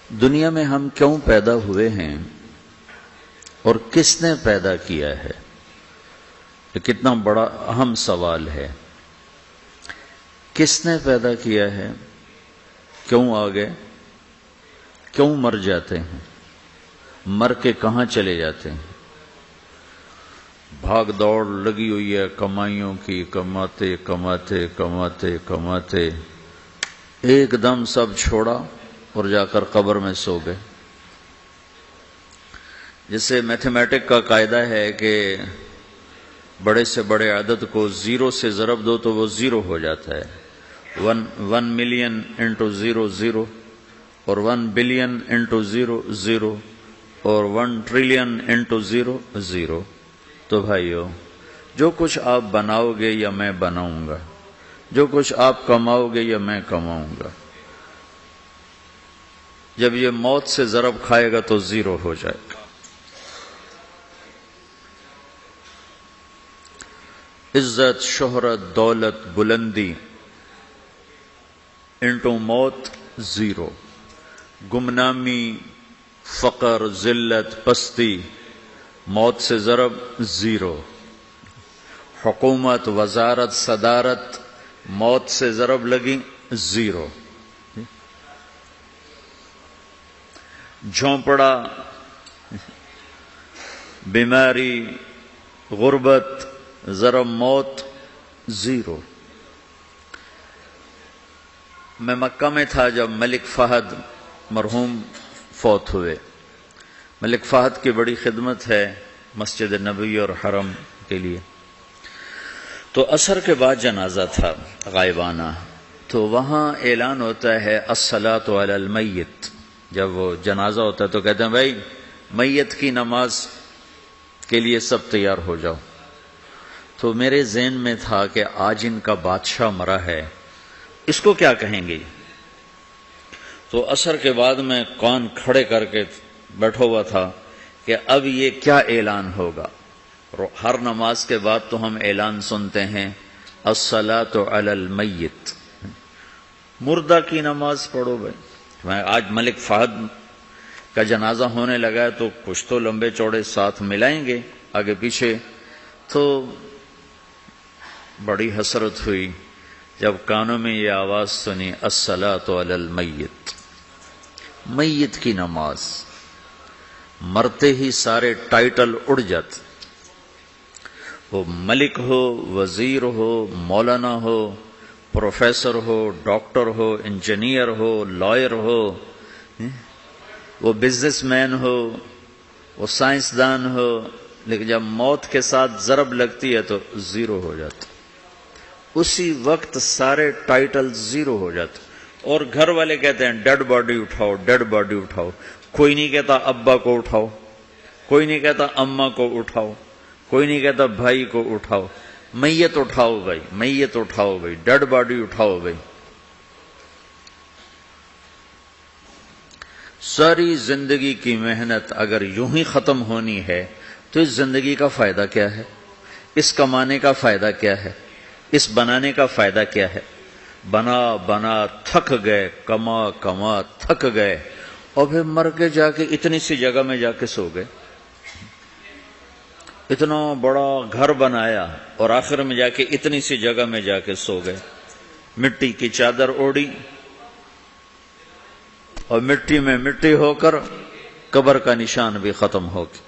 دنیا میں ہم کیوں پیدا ہوئے ہیں اور کس نے پیدا کیا ہے؟ یہ کتنا بڑا اہم سوال ہے۔ کس نے پیدا کیا ہے؟ کیوں آ گئے؟ کیوں مر جاتے ہیں؟ مر کے کہاں چلے جاتے ہیں؟ بھاگ دوڑ لگی ہوئی ہے کمائیوں کی، کماتے کماتے کماتے کماتے ایک دم سب چھوڑا اور جا کر قبر میں سو گئے۔ جیسے میتھمیٹک کا قاعدہ ہے کہ بڑے سے بڑے عدد کو زیرو سے ضرب دو تو وہ زیرو ہو جاتا ہے۔ 1 ملین انٹو زیرو زیرو، اور 1 بلین انٹو زیرو زیرو، اور 1 ٹریلین انٹو زیرو زیرو۔ تو بھائیو، جو کچھ آپ بناؤ گے یا میں بناؤں گا، جو کچھ آپ کماؤ گے یا میں کماؤں گا، جب یہ موت سے ضرب کھائے گا تو زیرو ہو جائے گا۔ عزت، شہرت، دولت، بلندی انٹو موت زیرو، گمنامی، فقر، ذلت، پستی موت سے ضرب زیرو، حکومت، وزارت، صدارت موت سے ضرب لگی زیرو، جھونپڑا، بیماری، غربت ضرب موت زیرو۔ میں مکہ میں تھا جب ملک فہد مرحوم فوت ہوئے۔ ملک فہد کی بڑی خدمت ہے مسجد نبوی اور حرم کے لیے۔ تو عصر کے بعد جنازہ تھا غائبانہ، تو وہاں اعلان ہوتا ہے الصلاۃ علی المیت۔ جب وہ جنازہ ہوتا ہے تو کہتے ہیں بھائی میت کی نماز کے لیے سب تیار ہو جاؤ۔ تو میرے ذہن میں تھا کہ آج ان کا بادشاہ مرا ہے، اس کو کیا کہیں گے؟ تو عصر کے بعد میں کان کھڑے کر کے بیٹھا ہوا تھا کہ اب یہ کیا اعلان ہوگا۔ ہر نماز کے بعد تو ہم اعلان سنتے ہیں الصلاۃ علی المیت، مردہ کی نماز پڑھو بھائی۔ آج ملک فہد کا جنازہ ہونے لگا ہے تو کچھ تو لمبے چوڑے ساتھ ملائیں گے آگے پیچھے۔ تو بڑی حسرت ہوئی جب کانوں میں یہ آواز سنی الصلاۃ علی المیت، میت کی نماز۔ مرتے ہی سارے ٹائٹل اڑ جاتے، وہ ملک ہو، وزیر ہو، مولانا ہو، پروفیسر ہو، ڈاکٹر ہو، انجینئر ہو، لائر ہو، وہ بزنس مین ہو، وہ سائنسدان ہو، لیکن جب موت کے ساتھ ضرب لگتی ہے تو زیرو ہو جاتا، اسی وقت سارے ٹائٹل زیرو ہو جاتے۔ اور گھر والے کہتے ہیں ڈیڈ باڈی اٹھاؤ، ڈیڈ باڈی اٹھاؤ۔ کوئی نہیں کہتا ابا کو اٹھاؤ، کوئی نہیں کہتا اماں کو اٹھاؤ، کوئی نہیں کہتا بھائی کو اٹھاؤ۔ میت اٹھاؤ بھائی، میت اٹھاؤ بھائی، ڈیڈ باڈی اٹھاؤ بھائی۔ ساری زندگی کی محنت اگر یوں ہی ختم ہونی ہے تو اس زندگی کا فائدہ کیا ہے؟ اس کمانے کا فائدہ کیا ہے؟ اس بنانے کا فائدہ کیا ہے؟ بنا بنا تھک گئے، کما کما تھک گئے، اور پھر مر کے جا کے اتنی سی جگہ میں جا کے سو گئے۔ اتنا بڑا گھر بنایا اور آخر میں جا کے اتنی سی جگہ میں جا کے سو گئے۔ مٹی کی چادر اوڑھی اور مٹی میں مٹی ہو کر قبر کا نشان بھی ختم ہو گیا۔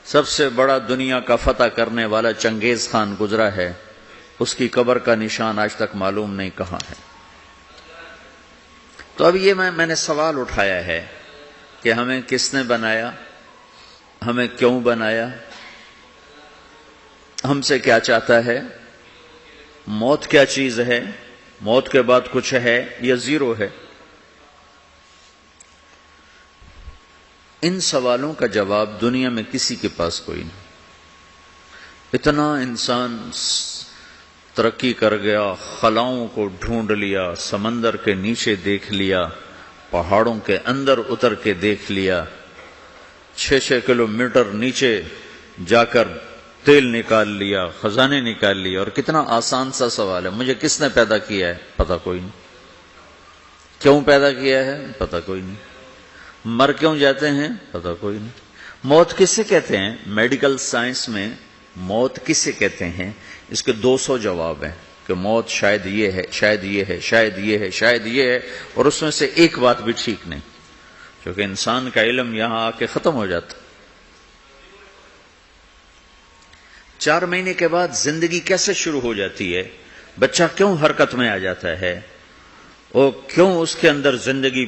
سب سے بڑا دنیا کا فتح کرنے والا چنگیز خان گزرا ہے، اس کی قبر کا نشان آج تک معلوم نہیں کہاں ہے۔ تو اب یہ میں نے سوال اٹھایا ہے کہ ہمیں کس نے بنایا، ہمیں کیوں بنایا، ہم سے کیا چاہتا ہے، موت کیا چیز ہے، موت کے بعد کچھ ہے یا زیرو ہے؟ ان سوالوں کا جواب دنیا میں کسی کے پاس کوئی نہیں۔ اتنا انسان ترقی کر گیا، خلاؤں کو ڈھونڈ لیا، سمندر کے نیچے دیکھ لیا، پہاڑوں کے اندر اتر کے دیکھ لیا، 6 کلومیٹر نیچے جا کر تیل نکال لیا، خزانے نکال لیا۔ اور کتنا آسان سا سوال ہے، مجھے کس نے پیدا کیا ہے؟ پتہ کوئی نہیں۔ کیوں پیدا کیا ہے پتہ کوئی نہیں، مر کیوں جاتے ہیں پتہ کوئی نہیں۔ موت کسے کہتے ہیں؟ میڈیکل سائنس میں موت کسے کہتے ہیں اس کے 200 جواب ہیں کہ موت شاید یہ ہے، شاید یہ ہے، شاید یہ ہے، شاید یہ ہے، اور اس میں سے ایک بات بھی ٹھیک نہیں، کیونکہ انسان کا علم یہاں آ کے ختم ہو جاتا۔ 4 مہینے کے بعد زندگی کیسے شروع ہو جاتی ہے؟ بچہ کیوں حرکت میں آ جاتا ہے؟ اور کیوں اس کے اندر زندگی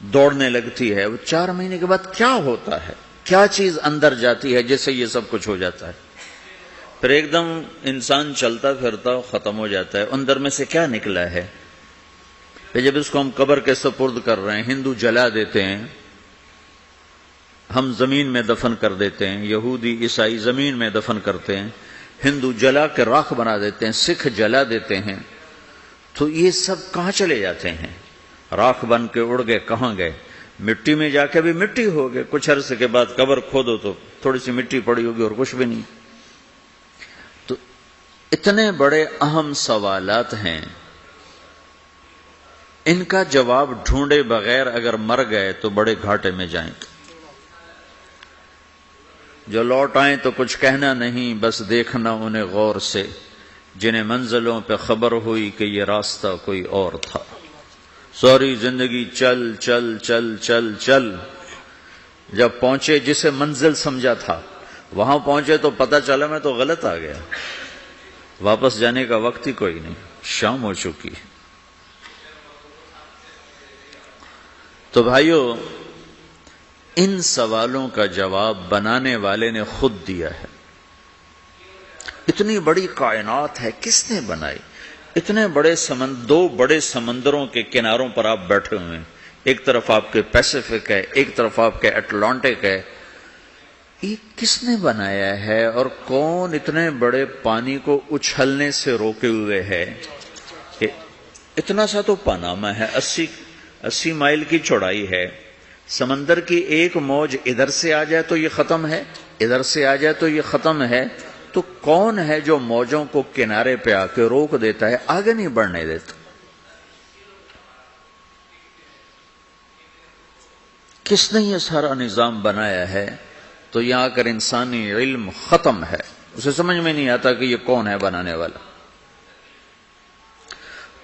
دوڑنے لگتی ہے؟ وہ 4 مہینے کے بعد کیا ہوتا ہے؟ کیا چیز اندر جاتی ہے جیسے یہ سب کچھ ہو جاتا ہے؟ پھر ایک دم انسان چلتا پھرتا ختم ہو جاتا ہے، اندر میں سے کیا نکلا ہے؟ پھر جب اس کو ہم قبر کے سپرد کر رہے ہیں، ہندو جلا دیتے ہیں، ہم زمین میں دفن کر دیتے ہیں، یہودی عیسائی زمین میں دفن کرتے ہیں، ہندو جلا کے راکھ بنا دیتے ہیں، سکھ جلا دیتے ہیں، تو یہ سب کہاں چلے جاتے ہیں؟ راکھ بن کے اڑ گئے، کہاں گئے؟ مٹی میں جا کے بھی مٹی ہو گئے، کچھ عرصے کے بعد قبر کھودو تو تھوڑی سی مٹی پڑی ہوگی اور کچھ بھی نہیں۔ تو اتنے بڑے اہم سوالات ہیں، ان کا جواب ڈھونڈے بغیر اگر مر گئے تو بڑے گھاٹے میں جائیں گے۔ جو لوٹ آئیں تو کچھ کہنا نہیں، بس دیکھنا انہیں غور سے، جنہیں منزلوں پہ خبر ہوئی کہ یہ راستہ کوئی اور تھا۔ ساری زندگی چل چل چل چل چل، جب پہنچے جسے منزل سمجھا تھا وہاں پہنچے تو پتہ چلا میں تو غلط آ گیا، واپس جانے کا وقت ہی کوئی نہیں، شام ہو چکی۔ تو بھائیو، ان سوالوں کا جواب بنانے والے نے خود دیا ہے۔ اتنی بڑی کائنات ہے، کس نے بنائی؟ اتنے بڑے دو بڑے سمندروں کے کناروں پر آپ بیٹھے ہوئے ہیں، ایک طرف آپ کے پیسیفک ہے، ایک طرف آپ کے اٹلانٹک ہے، یہ کس نے بنایا ہے؟ اور کون اتنے بڑے پانی کو اچھلنے سے روکے ہوئے ہے؟ کہ اتنا سا تو پاناما ہے، 80 مائل کی چوڑائی ہے، سمندر کی ایک موج ادھر سے آ جائے تو یہ ختم ہے، ادھر سے آ جائے تو یہ ختم ہے، تو کون ہے جو موجوں کو کنارے پہ آ کے روک دیتا ہے، آگے نہیں بڑھنے دیتا؟ کس نے یہ سارا نظام بنایا ہے؟ تو یہاں کر انسانی علم ختم ہے، اسے سمجھ میں نہیں آتا کہ یہ کون ہے بنانے والا۔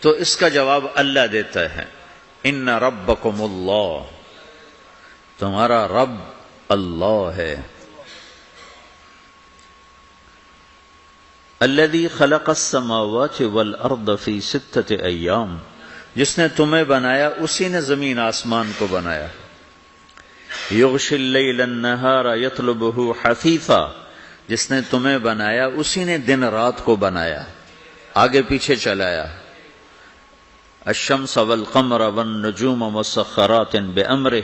تو اس کا جواب اللہ دیتا ہے، ان ربکم اللہ، تمہارا رب اللہ ہے، الذی خلق السماوات والارض فی 6 ایام، جس نے تمہیں بنایا اسی نے زمین آسمان کو بنایا، یغشی اللیل النہار یطلبہ حثیثا، جس نے تمہیں بنایا اسی نے دن رات کو بنایا، آگے پیچھے چلایا، الشمس والقمر والنجوم مسخرات بامرہ،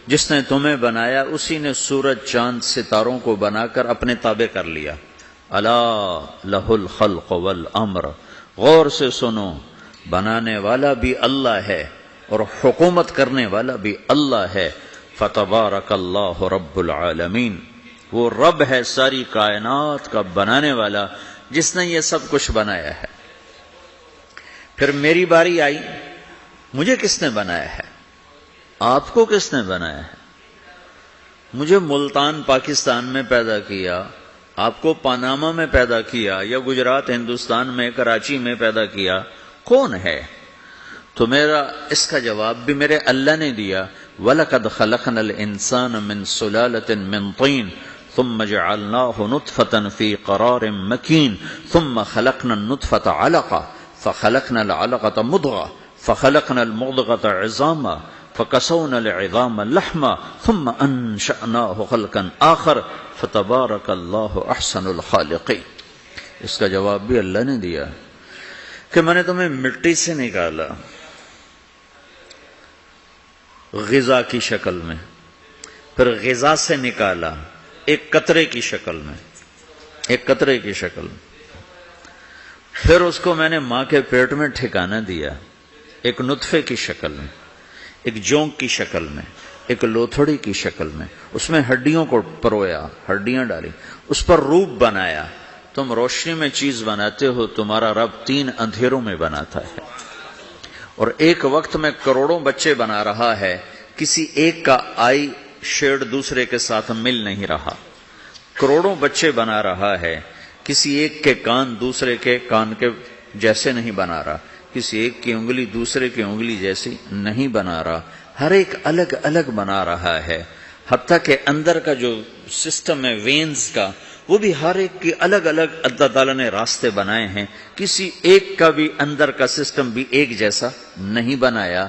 جس نے تمہیں بنایا اسی نے سورج چاند ستاروں کو بنا کر اپنے تابع کر لیا، الا لہ الخلق والامر، غور سے سنو، بنانے والا بھی اللہ ہے اور حکومت کرنے والا بھی اللہ ہے، فتبارک اللہ رب العالمین، وہ رب ہے ساری کائنات کا بنانے والا جس نے یہ سب کچھ بنایا ہے۔ پھر میری باری آئی، مجھے کس نے بنایا ہے؟ آپ کو کس نے بنایا ہے؟ مجھے ملتان پاکستان میں پیدا کیا، آپ کو پاناما میں پیدا کیا، یا گجرات ہندوستان میں کراچی میں پیدا کیا، کون ہے؟ تو میرا اس کا جواب بھی میرے اللہ نے دیا، وَلَقَدْ خَلَقْنَا الْإِنسَانَ مِنْ سُلَالَةٍ مِّن طِينٍ ثُمَّ جَعَلْنَاهُ نُطْفَةً فِي قَرَارٍ مَّكِينٍ ثُمَّ خَلَقْنَا النُّطْفَةَ عَلَقَةً فَخَلَقْنَا الْعَلَقَةَ مُضْغَةً فَخَلَقْنَا الْمُضْغَةَ عِظَامًا فَكَسَوْنَا الْعِظَامَ لَحْمًا ثُمَّ أَنشَأْنَاهُ خَلْقًا آخَرَ فَتَبَارَكَ اللَّهُ أَحْسَنُ الْخَالِقِينَ۔ اس کا جواب بھی اللہ نے دیا کہ میں نے تمہیں مٹی سے نکالا غذا کی شکل میں، پھر غذا سے نکالا ایک قطرے کی شکل میں، ایک قطرے کی شکل میں، پھر اس کو میں نے ماں کے پیٹ میں ٹھکانہ دیا ایک نطفے کی شکل میں، ایک جونک کی شکل میں، ایک لوتھڑی کی شکل میں، اس میں ہڈیوں کو پرویا، ہڈیاں ڈالی، اس پر روپ بنایا۔ تم روشنی میں چیز بناتے ہو، تمہارا رب 3 اندھیروں میں بناتا ہے، اور ایک وقت میں کروڑوں بچے بنا رہا ہے، کسی ایک کا آئی شیڈ دوسرے کے ساتھ مل نہیں رہا، کروڑوں بچے بنا رہا ہے، کسی ایک کے کان دوسرے کے کان کے جیسے نہیں بنا رہا، کسی ایک کی انگلی دوسرے کی انگلی جیسی نہیں بنا رہا، ہر ایک الگ الگ بنا رہا ہے، حتیٰ کہ اندر کا جو سسٹم ہے وینز کا، وہ بھی ہر ایک کی الگ الگ اللہ تعالیٰ نے راستے بنائے ہیں، کسی ایک کا بھی اندر کا سسٹم بھی ایک جیسا نہیں بنایا۔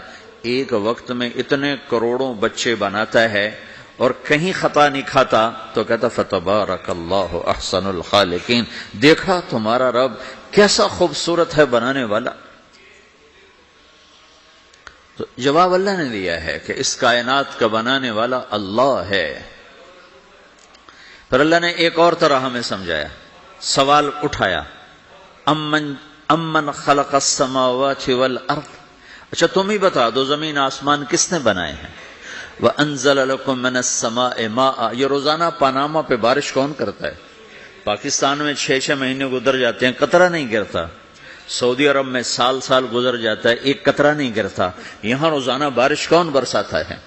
ایک وقت میں اتنے کروڑوں بچے بناتا ہے اور کہیں خطا نہیں کھاتا تو کہتا فتبارک اللہ احسن الخالقین، دیکھا تمہارا رب کیسا خوبصورت ہے بنانے والا۔ تو جواب اللہ نے دیا ہے کہ اس کائنات کا بنانے والا اللہ ہے۔ پھر اللہ نے ایک اور طرح ہمیں سمجھایا، سوال اٹھایا، امن خلق السماوات والارض، اچھا تم ہی بتا دو زمین آسمان کس نے بنائے ہیں؟ وَأَنزَلَ لَكُم مِّنَ السَّمَاءِ مَاءً، یہ روزانہ پاناما پہ بارش کون کرتا ہے؟ پاکستان میں 6 مہینے گزر جاتے ہیں، قطرہ نہیں گرتا، سعودی عرب میں سال گزر جاتا ہے، ایک قطرہ نہیں گرتا، یہاں روزانہ بارش کون برساتا ہے؟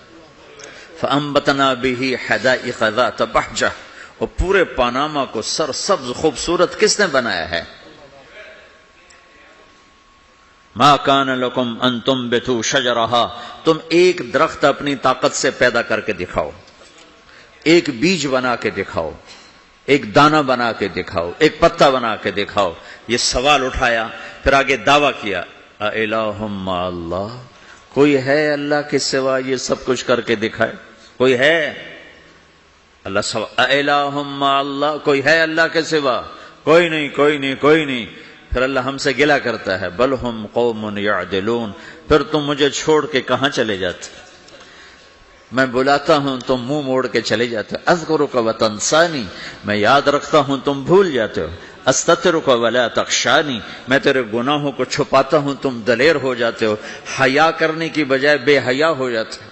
فَأَنبَتْنَا بِهِ حَدَائِقَ ذَاتَ بَهْجَةٍ، اور پورے پاناما کو سرسبز خوبصورت کس نے بنایا ہے؟ مَا كَانَ لَكُمْ أَن تُنبِتُوا شَجَرَهَا، تم ایک درخت اپنی طاقت سے پیدا کر کے دکھاؤ، ایک بیج بنا کے دکھاؤ، ایک دانہ بنا کے دکھاؤ، ایک پتا بنا کے دکھاؤ۔ یہ سوال اٹھایا، پھر آگے دعویٰ کیا، اِلَٰهٌ مَّعَ اللَّهِ، کوئی ہے اللہ کے سوا یہ سب کچھ کر کے دکھائے؟ کوئی ہے؟ اللہ سوا اِلَٰهٌ مَّعَ اللَّهِ، کوئی ہے اللہ کے سوا؟ کوئی نہیں، کوئی نہیں، کوئی نہیں۔ پھر اللہ ہم سے گلہ کرتا ہے، بل ہم قوم یعدلون، پھر تم مجھے چھوڑ کے کہاں چلے جاتے؟ میں بلاتا ہوں تم منہ موڑ کے چلے جاتے ہو، اذکرک وتنسانی، میں یاد رکھتا ہوں تم بھول جاتے ہو، استترک ولا تخشانی، میں تیرے گناہوں کو چھپاتا ہوں تم دلیر ہو جاتے ہو، حیا کرنے کی بجائے بے حیا ہو جاتے ہو۔